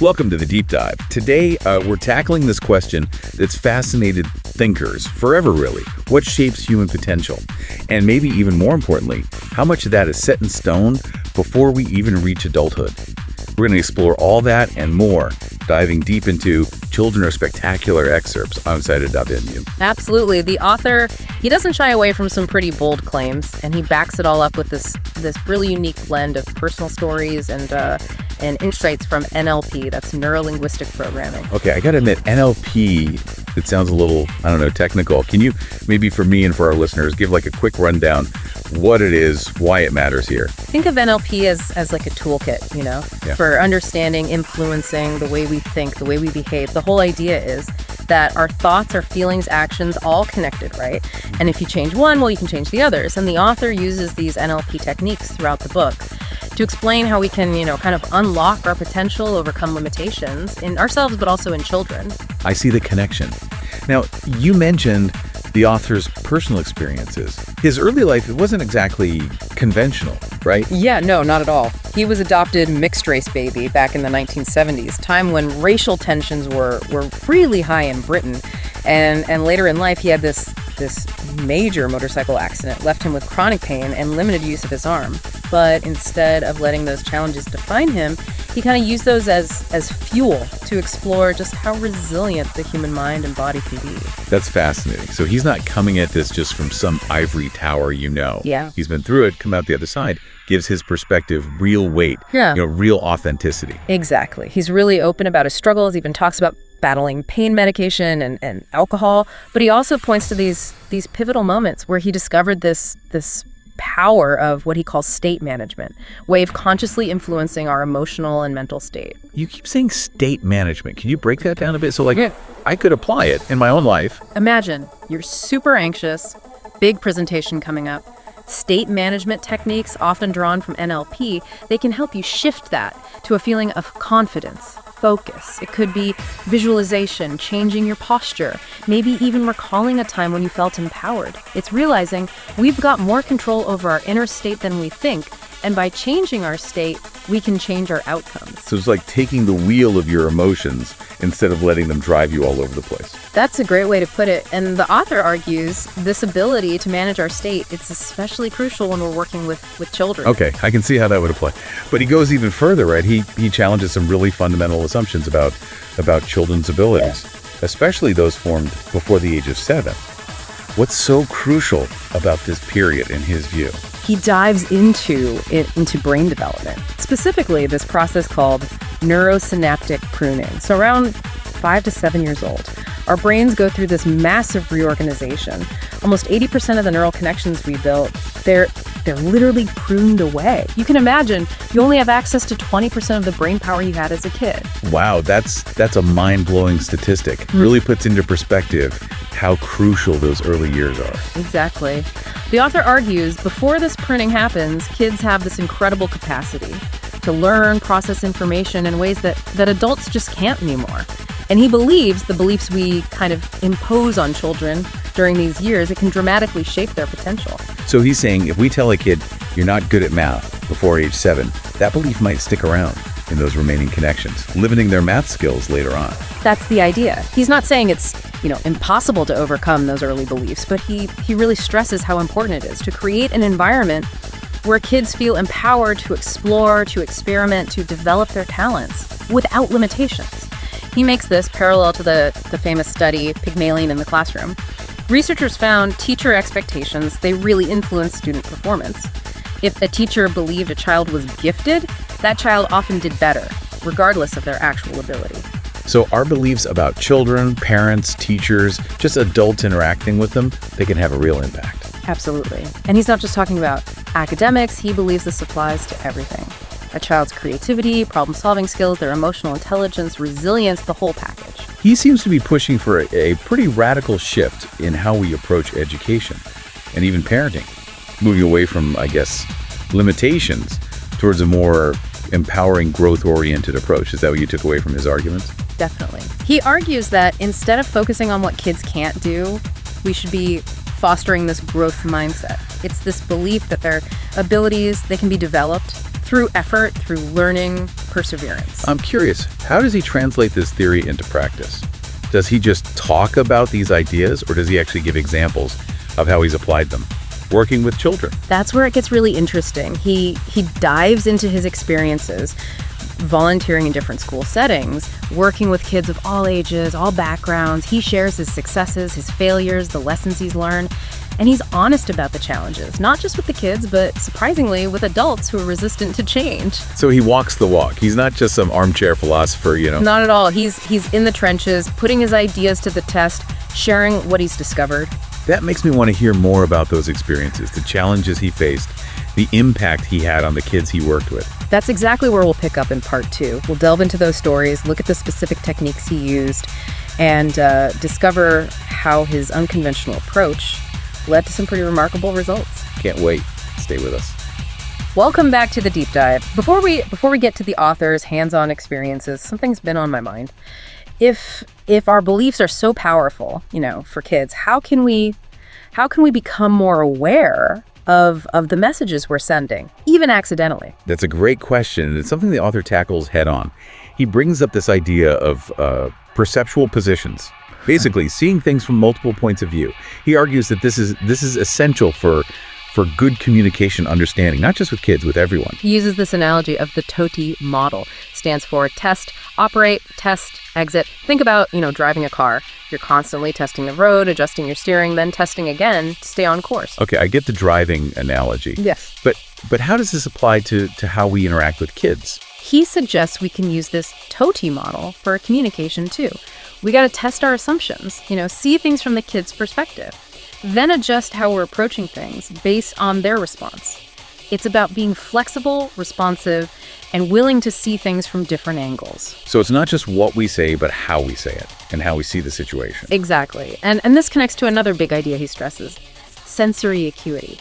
Welcome to the Deep Dive. Today, we're tackling this question that's fascinated thinkers forever, really. What shapes human potential? And maybe even more importantly, how much of that is set in stone before we even reach adulthood? We're going to explore all that and more, diving deep into Children Are Spectacular excerpts. I'm excited to dive into. Absolutely. The author, he doesn't shy away from some pretty bold claims, and he backs it all up with this really unique blend of personal stories and insights from NLP, that's neuro-linguistic programming. Okay, I got to admit, NLP, it sounds a little, technical. Can you, maybe for me and for our listeners, give like a quick rundown what it is, why it matters here? Think of NLP as like a toolkit, for understanding, influencing the way we think, the way we behave. The whole idea is that our thoughts, our feelings, actions, all connected, right? And if you change one, well, you can change the others. And the author uses these NLP techniques throughout the book to explain how we can, kind of unlock our potential, overcome limitations in ourselves, but also in children. I see the connection. Now, you mentioned the author's personal experiences. His early life, it wasn't exactly conventional, right? Yeah, no, not at all. He was adopted mixed-race baby back in the 1970s, time when racial tensions were really high in Britain. And later in life, he had this major motorcycle accident, left him with chronic pain and limited use of his arm. But instead of letting those challenges define him, he kind of used those as fuel to explore just how resilient the human mind and body can be. That's fascinating. So he's not coming at this just from some ivory tower, Yeah. He's been through it, come out the other side, gives his perspective real weight, real authenticity. Exactly. He's really open about his struggles, even talks about battling pain medication and alcohol, but he also points to these pivotal moments where he discovered this power of what he calls state management, way of consciously influencing our emotional and mental state. You keep saying state management. Can you break that down a bit? So I could apply it in my own life. Imagine you're super anxious, big presentation coming up. State management techniques, often drawn from NLP, they can help you shift that to a feeling of confidence, focus. It could be visualization, changing your posture, maybe even recalling a time when you felt empowered. It's realizing we've got more control over our inner state than we think, and by changing our state, we can change our outcomes. So it's like taking the wheel of your emotions instead of letting them drive you all over the place. That's a great way to put it. And the author argues this ability to manage our state, it's especially crucial when we're working with children. Okay, I can see how that would apply. But he goes even further, right? He challenges some really fundamental assumptions about children's abilities, especially those formed before the age of 7. What's so crucial about this period in his view? He dives into brain development, specifically this process called neurosynaptic pruning. So around 5 to 7 years old, our brains go through this massive reorganization. Almost 80% of the neural connections we built, they're literally pruned away. You can imagine you only have access to 20% of the brain power you had as a kid. Wow, that's a mind-blowing statistic. Really puts into perspective how crucial those early years are. Exactly. The author argues before this pruning happens, kids have this incredible capacity to learn, process information in ways that adults just can't anymore. And he believes the beliefs we kind of impose on children during these years, it can dramatically shape their potential. So he's saying if we tell a kid you're not good at math before age 7, that belief might stick around in those remaining connections, limiting their math skills later on. That's the idea. He's not saying it's, impossible to overcome those early beliefs, but he really stresses how important it is to create an environment where kids feel empowered to explore, to experiment, to develop their talents without limitations. He makes this parallel to the famous study, Pygmalion in the Classroom. Researchers found teacher expectations, they really influence student performance. If a teacher believed a child was gifted, that child often did better, regardless of their actual ability. So our beliefs about children, parents, teachers, just adults interacting with them, they can have a real impact. Absolutely. And he's not just talking about academics, he believes this applies to everything. A child's creativity, problem-solving skills, their emotional intelligence, resilience, the whole package. He seems to be pushing for a pretty radical shift in how we approach education and even parenting, moving away from, limitations towards a more empowering, growth-oriented approach. Is that what you took away from his arguments? Definitely. He argues that instead of focusing on what kids can't do, we should be fostering this growth mindset. It's this belief that their abilities, they can be developed through effort, through learning, perseverance. I'm curious, how does he translate this theory into practice? Does he just talk about these ideas, or does he actually give examples of how he's applied them, working with children? That's where it gets really interesting. He dives into his experiences, volunteering in different school settings, working with kids of all ages, all backgrounds. He shares his successes, his failures, the lessons he's learned, and he's honest about the challenges, not just with the kids, but surprisingly with adults who are resistant to change. So he walks the walk. He's not just some armchair philosopher, Not at all. He's in the trenches, putting his ideas to the test, sharing what he's discovered. That makes me want to hear more about those experiences, the challenges he faced, the impact he had on the kids he worked with. That's exactly where we'll pick up in part 2. We'll delve into those stories, look at the specific techniques he used, and discover how his unconventional approach led to some pretty remarkable results. Can't wait. Stay with us. Welcome back to the deep dive. Before we get to the author's hands-on experiences, something's been on my mind. If our beliefs are so powerful, for kids, how can we become more aware of the messages we're sending, even accidentally? That's a great question, and it's something the author tackles head on. He brings up this idea of perceptual positions, basically seeing things from multiple points of view. He argues that this is essential for good communication understanding, not just with kids, with everyone. He uses this analogy of the TOTI model. Stands for test, operate, test, exit. Think about, driving a car. You're constantly testing the road, adjusting your steering, then testing again to stay on course. Okay, I get the driving analogy. Yes. But how does this apply to how we interact with kids? He suggests we can use this TOTI model for communication too. We got to test our assumptions, see things from the kid's perspective, then adjust how we're approaching things based on their response. It's about being flexible, responsive, and willing to see things from different angles. So it's not just what we say, but how we say it and how we see the situation. Exactly. And this connects to another big idea he stresses, sensory acuity.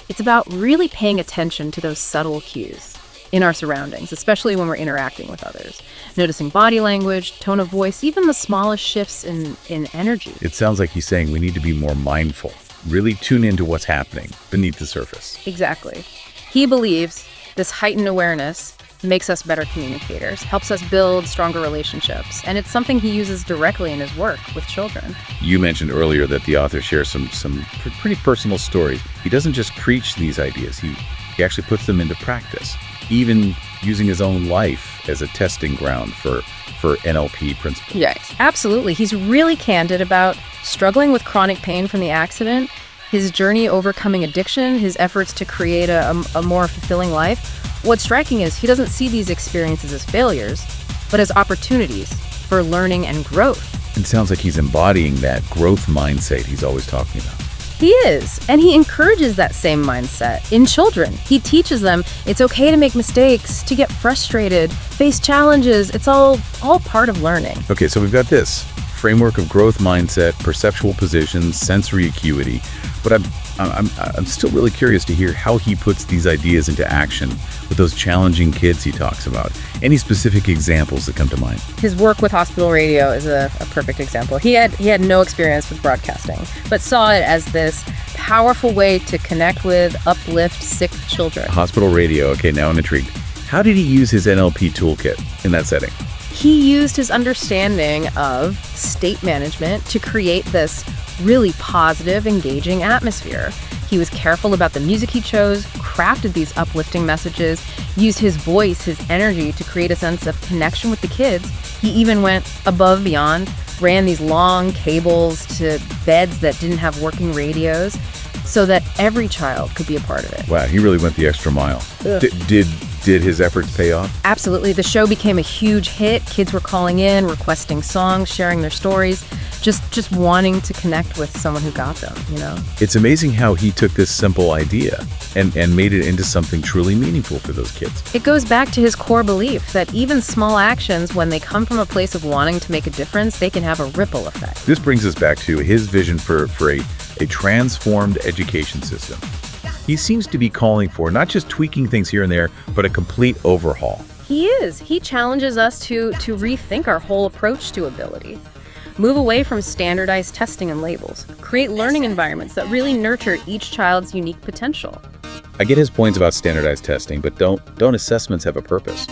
It's about really paying attention to those subtle cues in our surroundings, especially when we're interacting with others. Noticing body language, tone of voice, even the smallest shifts in energy. It sounds like he's saying we need to be more mindful, really tune into what's happening beneath the surface. Exactly. He believes this heightened awareness makes us better communicators, helps us build stronger relationships, and it's something he uses directly in his work with children. You mentioned earlier that the author shares some pretty personal stories. He doesn't just preach these ideas, he actually puts them into practice, even using his own life as a testing ground for NLP principles. Yes, absolutely. He's really candid about struggling with chronic pain from the accident, his journey overcoming addiction, his efforts to create a more fulfilling life. What's striking is he doesn't see these experiences as failures, but as opportunities for learning and growth. It sounds like he's embodying that growth mindset he's always talking about. He is, and he encourages that same mindset in children. He teaches them it's okay to make mistakes, to get frustrated, face challenges. It's all part of learning. Okay, so we've got this framework of growth mindset, perceptual positions, sensory acuity, but I'm still really curious to hear how he puts these ideas into action with those challenging kids he talks about. Any specific examples that come to mind? His work with hospital radio is a perfect example. He had no experience with broadcasting, but saw it as this powerful way to connect with, uplift sick children. Hospital radio, okay, now I'm intrigued. How did he use his NLP toolkit in that setting? He used his understanding of state management to create this really positive, engaging atmosphere. He was careful about the music he chose, crafted these uplifting messages, used his voice, his energy to create a sense of connection with the kids. He even went above and beyond, ran these long cables to beds that didn't have working radios so that every child could be a part of it. Wow, he really went the extra mile. Did his efforts pay off? Absolutely. The show became a huge hit. Kids were calling in, requesting songs, sharing their stories, just wanting to connect with someone who got them, It's amazing how he took this simple idea and made it into something truly meaningful for those kids. It goes back to his core belief that even small actions, when they come from a place of wanting to make a difference, they can have a ripple effect. This brings us back to his vision for a transformed education system. He seems to be calling for not just tweaking things here and there, but a complete overhaul. He is. He challenges us to rethink our whole approach to ability. Move away from standardized testing and labels. Create learning environments that really nurture each child's unique potential. I get his points about standardized testing, but don't assessments have a purpose?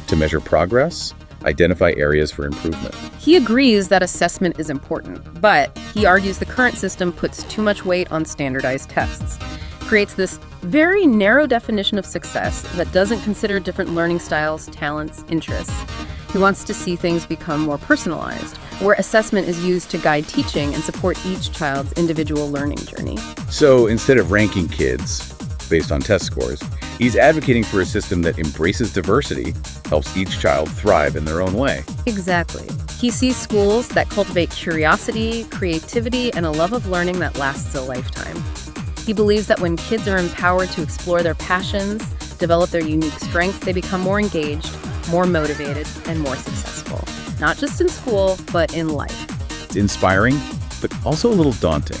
To measure progress, identify areas for improvement. He agrees that assessment is important, but he argues the current system puts too much weight on standardized tests, creates this very narrow definition of success that doesn't consider different learning styles, talents, interests. He wants to see things become more personalized, where assessment is used to guide teaching and support each child's individual learning journey. So instead of ranking kids based on test scores, he's advocating for a system that embraces diversity, helps each child thrive in their own way. Exactly. He sees schools that cultivate curiosity, creativity, and a love of learning that lasts a lifetime. He believes that when kids are empowered to explore their passions, develop their unique strengths, they become more engaged, more motivated, and more successful. Not just in school, but in life. It's inspiring, but also a little daunting.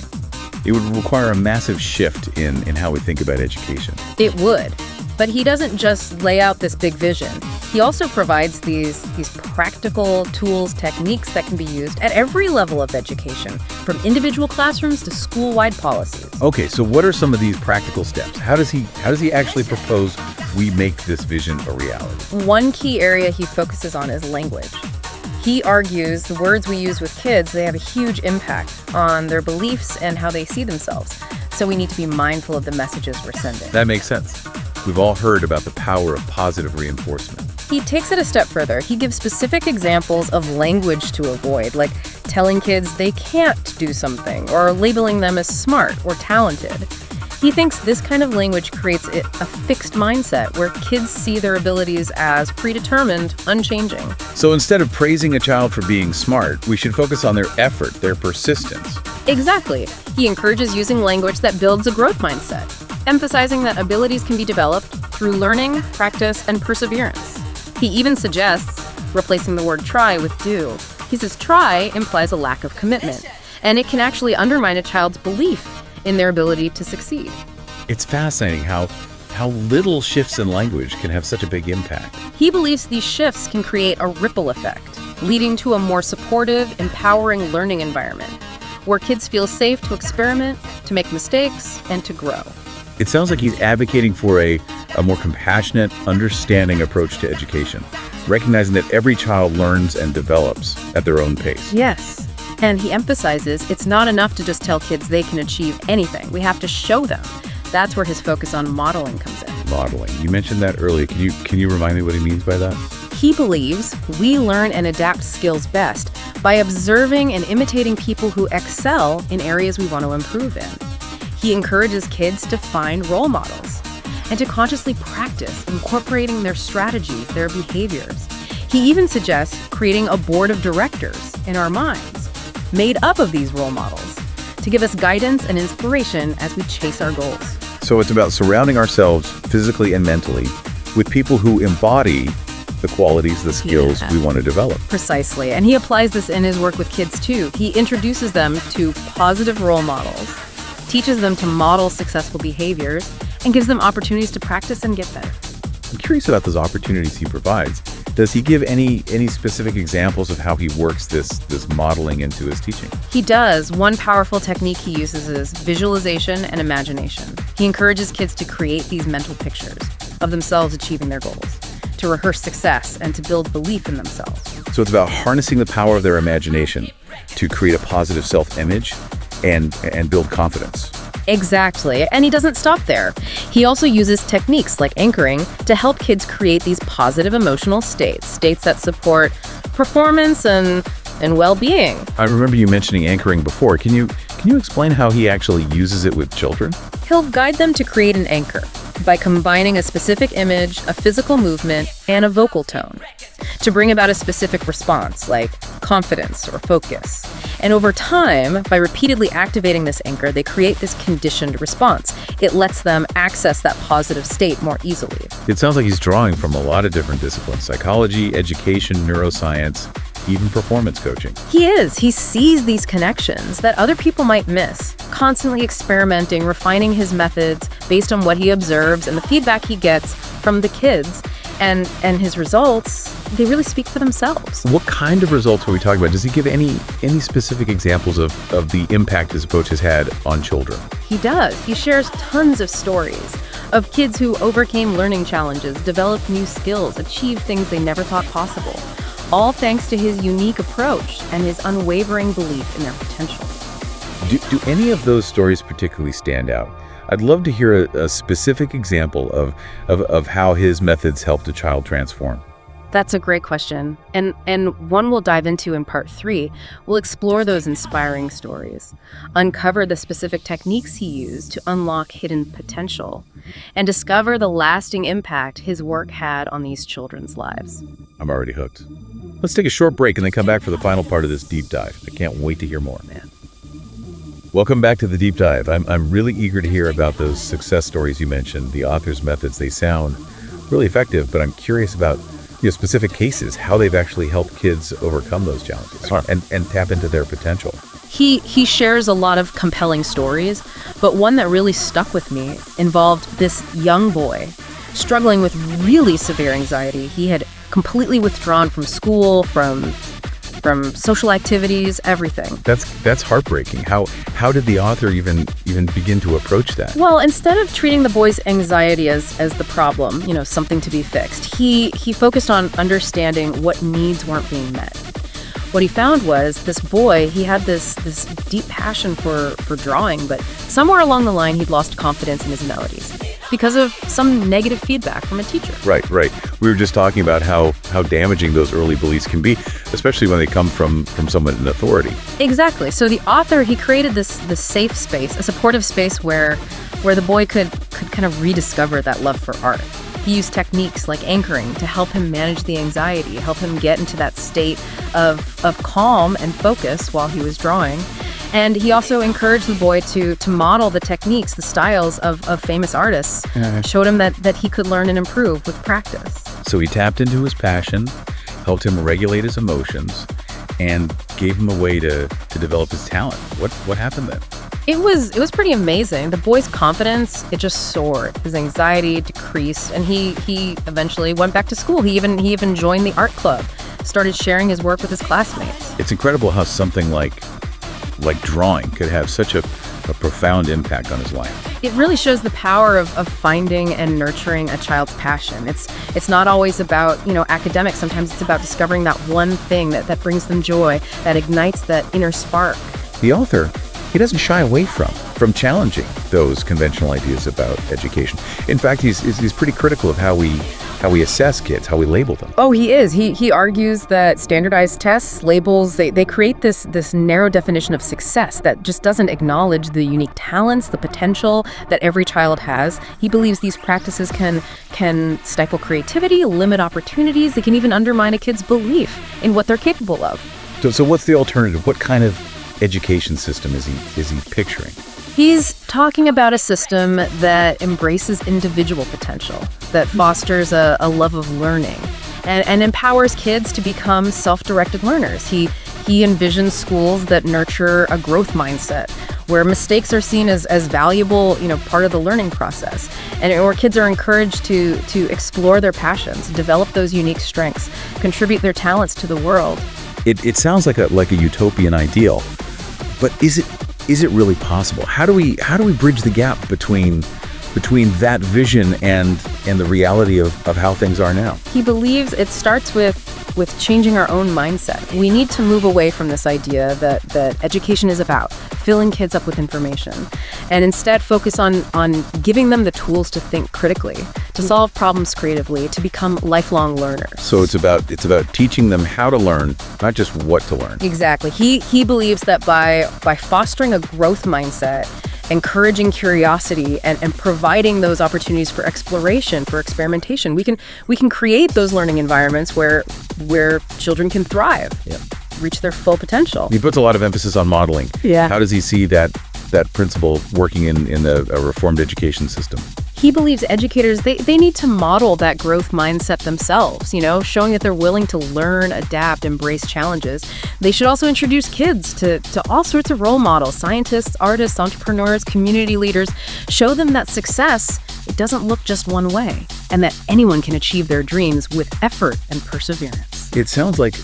It would require a massive shift in how we think about education. It would. But he doesn't just lay out this big vision. He also provides these practical tools, techniques that can be used at every level of education, from individual classrooms to school-wide policies. Okay, so what are some of these practical steps? How does he actually propose we make this vision a reality? One key area he focuses on is language. He argues the words we use with kids, they have a huge impact on their beliefs and how they see themselves. So we need to be mindful of the messages we're sending. That makes sense. We've all heard about the power of positive reinforcement. He takes it a step further. He gives specific examples of language to avoid, like telling kids they can't do something or labeling them as smart or talented. He thinks this kind of language creates a fixed mindset where kids see their abilities as predetermined, unchanging. So instead of praising a child for being smart, we should focus on their effort, their persistence. Exactly. He encourages using language that builds a growth mindset, emphasizing that abilities can be developed through learning, practice, and perseverance. He even suggests replacing the word try with do. He says try implies a lack of commitment, and it can actually undermine a child's belief in their ability to succeed. It's fascinating how little shifts in language can have such a big impact. He believes these shifts can create a ripple effect, leading to a more supportive, empowering learning environment, where kids feel safe to experiment, to make mistakes, and to grow. It sounds like he's advocating for a more compassionate, understanding approach to education, recognizing that every child learns and develops at their own pace. Yes. And he emphasizes it's not enough to just tell kids they can achieve anything. We have to show them. That's where his focus on modeling comes in. Modeling. You mentioned that earlier. Can you remind me what he means by that? He believes we learn and adapt skills best by observing and imitating people who excel in areas we want to improve in. He encourages kids to find role models and to consciously practice incorporating their strategies, their behaviors. He even suggests creating a board of directors in our minds, made up of these role models, to give us guidance and inspiration as we chase our goals. So it's about surrounding ourselves physically and mentally with people who embody the qualities, the skills we want to develop. Precisely. And he applies this in his work with kids too. He introduces them to positive role models, teaches them to model successful behaviors, and gives them opportunities to practice and get better. I'm curious about those opportunities he provides. Does he give any specific examples of how he works this modeling into his teaching? He does. One powerful technique he uses is visualization and imagination. He encourages kids to create these mental pictures of themselves achieving their goals, to rehearse success, and to build belief in themselves. So it's about harnessing the power of their imagination to create a positive self-image and build confidence. Exactly. And he doesn't stop there. He also uses techniques like anchoring to help kids create these positive emotional states that support performance and well-being. I remember you mentioning anchoring before. Can you explain how he actually uses it with children? He'll guide them to create an anchor by combining a specific image, a physical movement, and a vocal tone to bring about a specific response like confidence or focus. And over time, by repeatedly activating this anchor, they create this conditioned response. It lets them access that positive state more easily. It sounds like he's drawing from a lot of different disciplines: psychology, education, neuroscience, even performance coaching. He is. He sees these connections that other people might miss, constantly experimenting, refining his methods based on what he observes and the feedback he gets from the kids. And his results, they really speak for themselves. What kind of results are we talking about? Does he give any specific examples of the impact his approach has had on children? He does. He shares tons of stories of kids who overcame learning challenges, developed new skills, achieved things they never thought possible, all thanks to his unique approach and his unwavering belief in their potential. Do any of those stories particularly stand out? I'd love to hear a specific example of how his methods helped a child transform. That's a great question, and one we'll dive into in part 3. We'll explore those inspiring stories, uncover the specific techniques he used to unlock hidden potential, and discover the lasting impact his work had on these children's lives. I'm already hooked. Let's take a short break and then come back for the final part of this deep dive. I can't wait to hear more. Man. Welcome back to the deep dive. I'm really eager to hear about those success stories you mentioned, the author's methods. They sound really effective, but I'm curious about specific cases, how they've actually helped kids overcome those challenges and tap into their potential. He shares a lot of compelling stories, but one that really stuck with me involved this young boy struggling with really severe anxiety. He had completely withdrawn from school, from social activities, everything. That's heartbreaking. How did the author even begin to approach that? Well, instead of treating the boy's anxiety as the problem, something to be fixed, he focused on understanding what needs weren't being met. What he found was this boy, he had this deep passion for drawing, but somewhere along the line he'd lost confidence in his melodies because of some negative feedback from a teacher. Right. We were just talking about how damaging those early beliefs can be, especially when they come from someone in authority. Exactly. So the author, he created this safe space, a supportive space where the boy could kind of rediscover that love for art. He used techniques like anchoring to help him manage the anxiety, help him get into that state of calm and focus while he was drawing. And he also encouraged the boy to model the techniques, the styles of famous artists, showed him that he could learn and improve with practice. So he tapped into his passion, helped him regulate his emotions, and gave him a way to develop his talent. What happened then? It was pretty amazing. The boy's confidence, it just soared. His anxiety decreased, and he eventually went back to school. He even joined the art club, started sharing his work with his classmates. It's incredible how something like drawing could have such a profound impact on his life. It really shows the power of finding and nurturing a child's passion. It's not always about, academics. Sometimes it's about discovering that one thing that brings them joy, that ignites that inner spark. The author, he doesn't shy away from challenging those conventional ideas about education. In fact, he's pretty critical of how we assess kids, how we label them. Oh, he is. He argues that standardized tests, labels, they create this narrow definition of success that just doesn't acknowledge the unique talents, the potential that every child has. He believes these practices can stifle creativity, limit opportunities. They can even undermine a kid's belief in what they're capable of. So what's the alternative? What kind of education system is he picturing? He's talking about a system that embraces individual potential, that fosters a love of learning, and empowers kids to become self-directed learners. He envisions schools that nurture a growth mindset, where mistakes are seen as valuable, part of the learning process, and where kids are encouraged to explore their passions, develop those unique strengths, contribute their talents to the world. It sounds like a utopian ideal, but is it really possible? How do we bridge the gap between that vision and the reality of how things are now? He believes it starts with changing our own mindset. We need to move away from this idea that education is about filling kids up with information, and instead focus on giving them the tools to think critically, to solve problems creatively, to become lifelong learners. So it's about teaching them how to learn, not just what to learn. Exactly. He believes that by fostering a growth mindset, encouraging curiosity, and providing those opportunities for exploration, for experimentation, we can create those learning environments where children can thrive, reach their full potential. He puts a lot of emphasis on modeling. Yeah. How does he see that principle working in a reformed education system? He believes educators, they need to model that growth mindset themselves, showing that they're willing to learn, adapt, embrace challenges. They should also introduce kids to all sorts of role models, scientists, artists, entrepreneurs, community leaders. Show them that success, it doesn't look just one way, and that anyone can achieve their dreams with effort and perseverance. It sounds like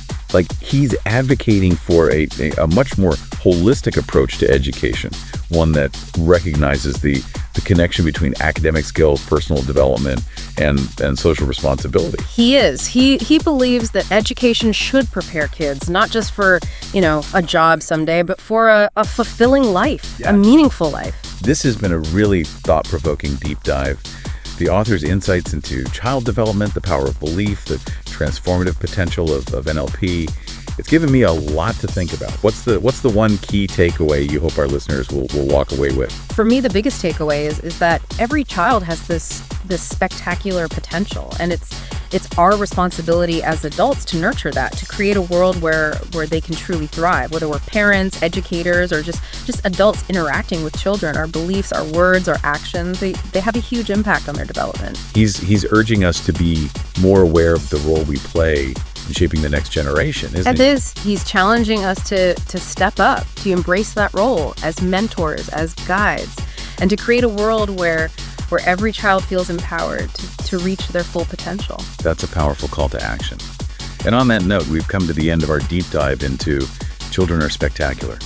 he's advocating for a much more holistic approach to education, one that recognizes the the connection between academic skills, personal development, and social responsibility. He is. He believes that education should prepare kids, not just for, a job someday, but for a fulfilling life, a meaningful life. This has been a really thought-provoking deep dive. The author's insights into child development, the power of belief, the transformative potential of NLP. It's given me a lot to think about. What's the one key takeaway you hope our listeners will walk away with? For me, the biggest takeaway is that every child has this spectacular potential, and it's our responsibility as adults to nurture that, to create a world where they can truly thrive. Whether we're parents, educators, or just adults interacting with children, our beliefs, our words, our actions, they have a huge impact on their development. He's urging us to be more aware of the role we play in shaping the next generation, isn't he? He's challenging us to step up, to embrace that role as mentors, as guides, and to create a world where every child feels empowered to reach their full potential. That's a powerful call to action. And on that note, we've come to the end of our deep dive into Children Are Spectacular.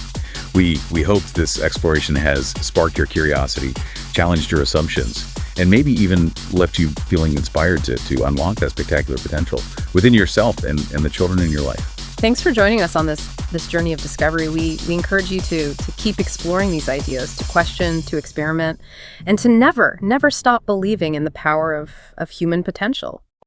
We hope this exploration has sparked your curiosity, challenged your assumptions, and maybe even left you feeling inspired to unlock that spectacular potential within yourself and the children in your life. Thanks for joining us on this journey of discovery. We encourage you to keep exploring these ideas, to question, to experiment, and to never stop believing in the power of human potential.